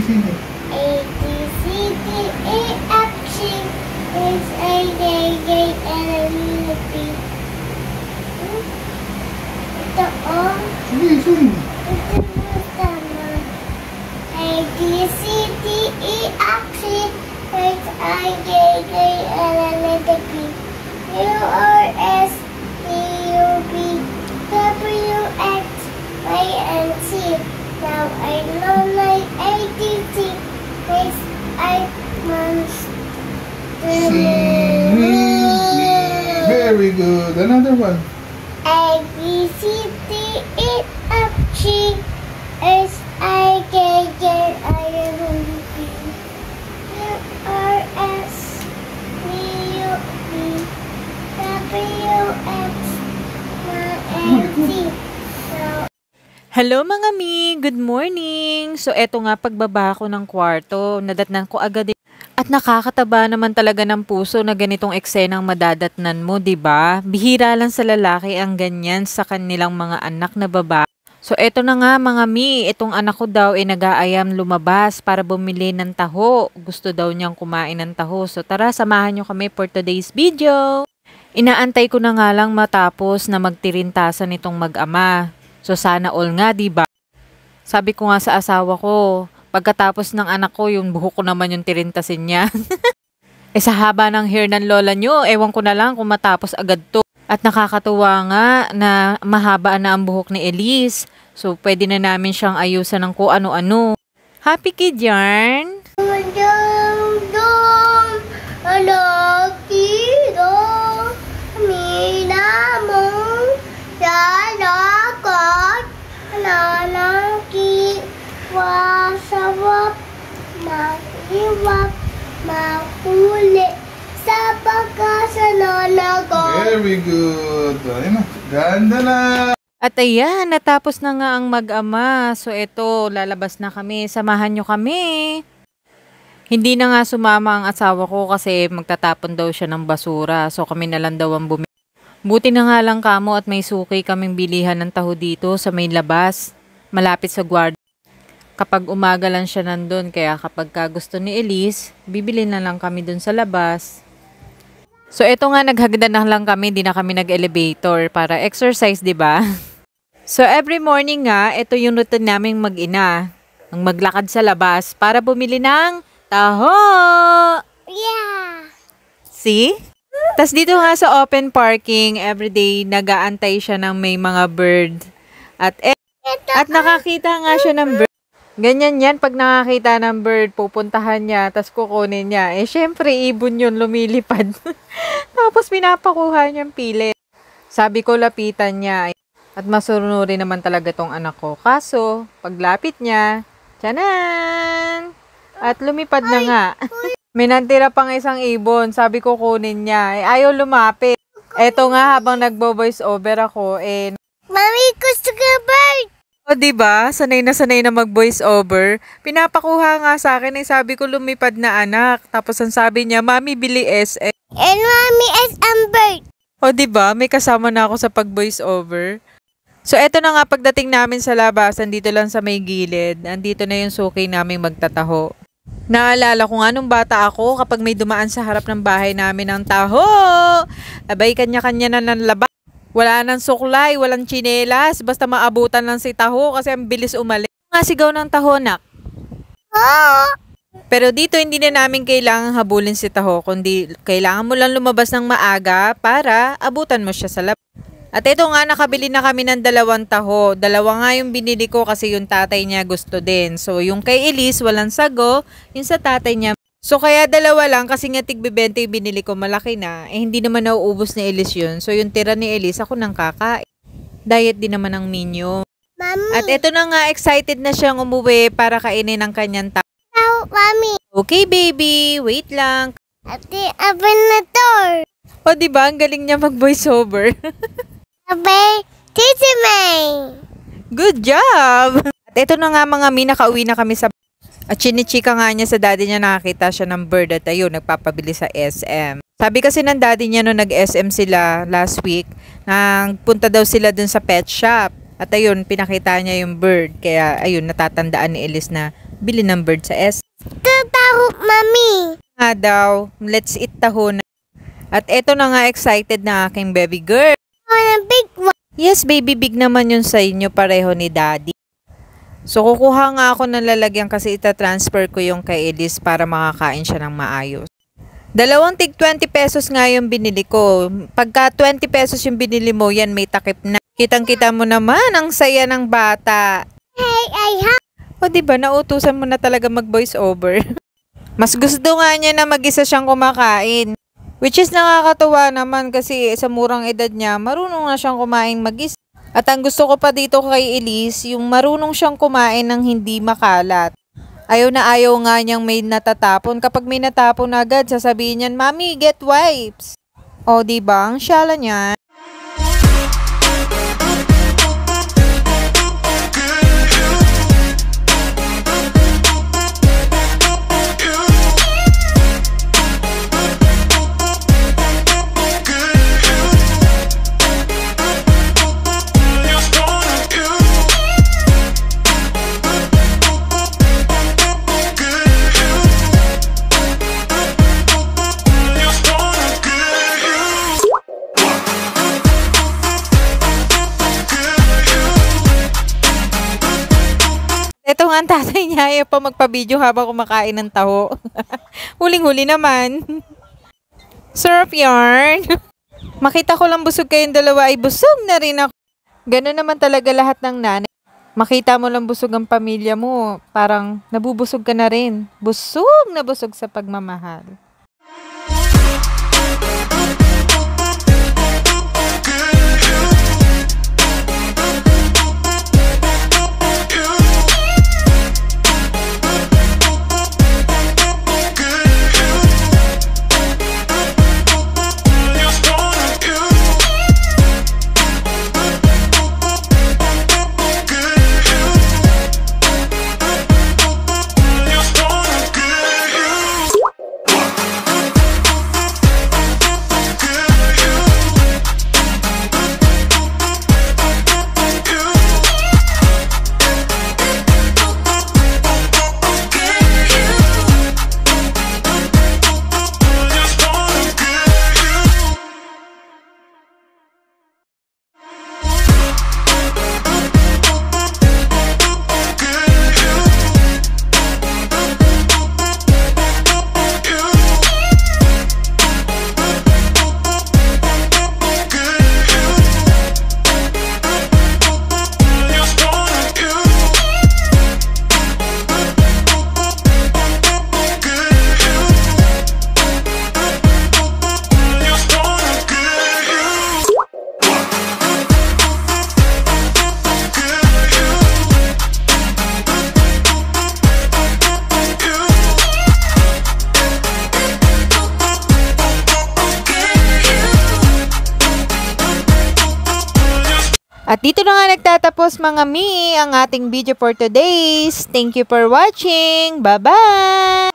ABCD. A, B, C, D, E, F, G, H, I, J, K, L, M, N, P. Ito, oh. Sige. Ito mo tama. A, B, C, D, E, F, G, H, I, J, K, L, M, N, P. Q, R, S, T, U, V, W, X, Y, and Z. Now I know my ABCD. Please, I must. Very good. Another one. A, B, C, D, E, F, G, H, I, J, K, L, M, N, P, Q, R, S, T, U, V, W, X, Y, and Z. Now, Hello mga mi! Good morning! So eto nga pagbaba ko ng kwarto, nadatnan ko agad din. At nakakataba naman talaga ng puso na ganitong eksenang madadatnan mo, 'di ba? Bihira lang sa lalaki ang ganyan sa kanilang mga anak na babae. So eto na nga mga mi, itong anak ko daw ay nag-aayam lumabas para bumili ng taho. Gusto daw niyang kumain ng taho. So tara, samahan niyo kami for today's video. Inaantay ko na nga lang matapos na magtirintasan itong mag-ama. So sana all nga, 'di ba? Sabi ko nga sa asawa ko, pagkatapos ng anak ko, yung buhok ko naman yung tirintasin niya. Sa haba ng hair ng lola nyo, ewan ko na lang kung matapos agad to. At nakakatuwa nga na mahaba na ang buhok ni Elise. So pwede na namin siyang ayusan ng kung ano-ano. Happy kid yarn? Wasawap, maiwap, mahuli sa pagkasalanan ko. Very good. Ayun na. Ganda na. At ayan, natapos na nga ang mag-ama. So eto, lalabas na kami. Samahan nyo kami. Hindi na nga sumama ang asawa ko kasi magtatapon daw siya ng basura. So kami na lang daw ang bumili. Buti na nga lang kamo at may suki kaming bilihan ng taho dito sa may labas. Malapit sa guard. Kapag umaga lang siya nandun, kaya kapag gusto ni Elise, bibili na lang kami dun sa labas. So eto nga, naghagdan na lang kami, di na kami nag-elevator para exercise, di ba? So every morning nga, ito yung routine naming mag-ina. Ang maglakad sa labas para bumili ng taho! Yeah! See? Tas dito nga sa open parking, everyday nag-aantay siya ng may mga bird. At nakakita nga siya ng bird. Ganyan yan, pag nakakita ng bird, pupuntahan niya, tas kukunin niya. Syempre, ibon yun, lumilipad. Tapos, pinapakuha niyang pilit. Sabi ko, lapitan niya. At masunurin naman talaga tong anak ko. Kaso, paglapit niya, tiyanan! At lumipad na nga. May nantira pang isang ibon. Sabi ko, kunin niya. Ayaw lumapit. Eto nga, habang nagbo-voice over ako, Mami, gusto ka bird? o diba, sanay na mag-voice over. Pinapakuha nga sa akin, sabi ko lumipad na anak. Tapos ang sabi niya, Mami, bili SM. And Mami is bird. O diba, may kasama na ako sa pag-voice over. So eto na nga, pagdating namin sa labasan, dito lang sa may gilid. Andito na yung suki naming magtataho. Naalala ko nga nung bata ako, kapag may dumaan sa harap ng bahay namin ng taho, abay kanya-kanya na ng labas. Wala nang suklay, walang tsinelas, basta maabutan lang si taho kasi ang bilis umalis. Nga sigaw ng taho, nak. Oh! Pero dito hindi na namin kailangang habulin si taho, kundi kailangan mo lang lumabas ng maaga para abutan mo siya sa labas. At ito nga, nakabili na kami ng 2 taho. 2 nga yung binili ko kasi yung tatay niya gusto din. So yung kay Elise, walang sago, yung sa tatay niya. So kaya 2 lang kasi nga tig-20 yung binili ko, malaki na. Hindi naman nauubos ni Elise yun. So yung tira ni Elise, ako nang kakain. Diet din naman ang Minyo. Mami. At ito na nga, excited na siyang umuwi para kainin ang kanyang taho. Mami. Okay baby, wait lang. Ate, open na door. O diba, ang galing niya mag-voice over. Abay, Titi May. Good job! At ito na nga mga mi, nakauwi na kami sa... At chinichika nga niya sa daddy niya, nakakita siya ng bird at ayun, nagpapabili sa SM. Sabi kasi ng daddy niya nung nag-SM sila last week, nang punta daw sila dun sa pet shop. At ayun, pinakita niya yung bird. Kaya ayun, natatandaan ni Elise na Bili ng bird sa S. Taho, Mami. Nga daw, let's eat taho na. At eto na nga, excited na aking baby girl. A big one. Yes, baby, big naman yun sa inyo, pareho ni daddy. So, kukuha nga ako ng lalagyan kasi itatransfer ko yung kay Elise para makakain siya ng maayos. Dalawang tig 20 pesos nga yung binili ko. Pagka 20 pesos yung binili mo, yan may takip na. Kitang-kita mo naman, ang saya ng bata. Hey, I have. O diba, nautusan mo na talaga mag-voice over. Mas gusto nga niya na mag-isa siyang kumakain. Which is nakakatuwa naman kasi sa murang edad niya, marunong na siyang kumain mag-isa. At ang gusto ko pa dito kay Elise, yung marunong siyang kumain ng hindi makalat. Ayaw na ayaw nga niyang may natatapon. Kapag may natapon agad, sasabihin niyan, Mami, get wipes. O diba, ang syala niya. Ito nga ang tatay niya, ayaw pa magpa-video habang kumakain ng taho. Huling-huli naman. Sarap yarn. Makita ko lang busog kayong dalawa ay busog na rin ako. Ganun naman talaga lahat ng nanay. Makita mo lang busog ang pamilya mo, parang nabubusog ka na rin. Busog na busog sa pagmamahal. At dito na nga nagtatapos mga mi ang ating video for today's. Thank you for watching. Bye-bye!